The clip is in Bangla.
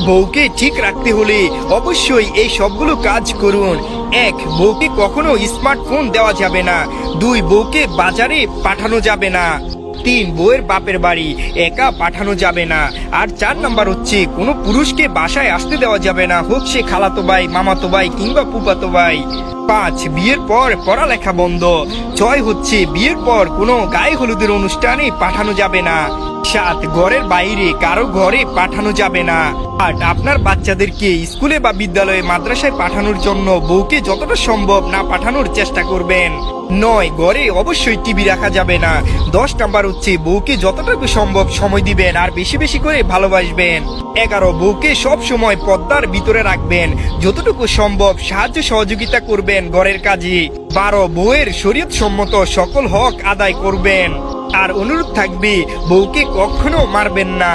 বউকে ঠিক রাখতে হলে অবশ্যই এই সবগুলো কাজ করুন। 1. বউকে কখনো স্মার্টফোন দেওয়া যাবে না। 2. বউকে বাজারে পাঠানো যাবে না। 3. বউয়ের বাপের বাড়ি একা পাঠানো যাবে না। আর 4 নাম্বার হচ্ছে কোনো পুরুষকে বাসায় আসতে দেওয়া যাবে না, হোক সে খালাতো ভাই, মামাতো ভাই কিংবা ফুফাতো ভাই। 5. বিয়ের পর পড়ালেখা বন্ধ। 6 হচ্ছে বিয়ের পর কোনো গায়ে হলুদের অনুষ্ঠানে পাঠানো যাবে না। 7. ঘরের বাইরে কারো ঘরে পাঠানো যাবে না। 8. আপনার বাচ্চাদেরকে স্কুলে বা বিদ্যালয়ে মাদ্রাসায় পাঠানোর জন্য বউকে যতটা সম্ভব না পাঠানোর চেষ্টা করবেন। 9. ঘরে অবশ্যই টিভি রাখা যাবে না। 10 নাম্বার হচ্ছে বউকে যতটুকু সম্ভব সময় দিবেন আর বেশি বেশি করে ভালোবাসবেন। 11. বউকে সব সময় পর্দার ভিতরে রাখবেন, যতটুকু সম্ভব সাহায্য সহযোগিতা করবেন ঘরের কাজে। 12. বউয়ের শরীয়ত সম্মত সকল হক আদায় করবেন। আর অনুরোধ থাকবে বউকে কখনো মারবেন না।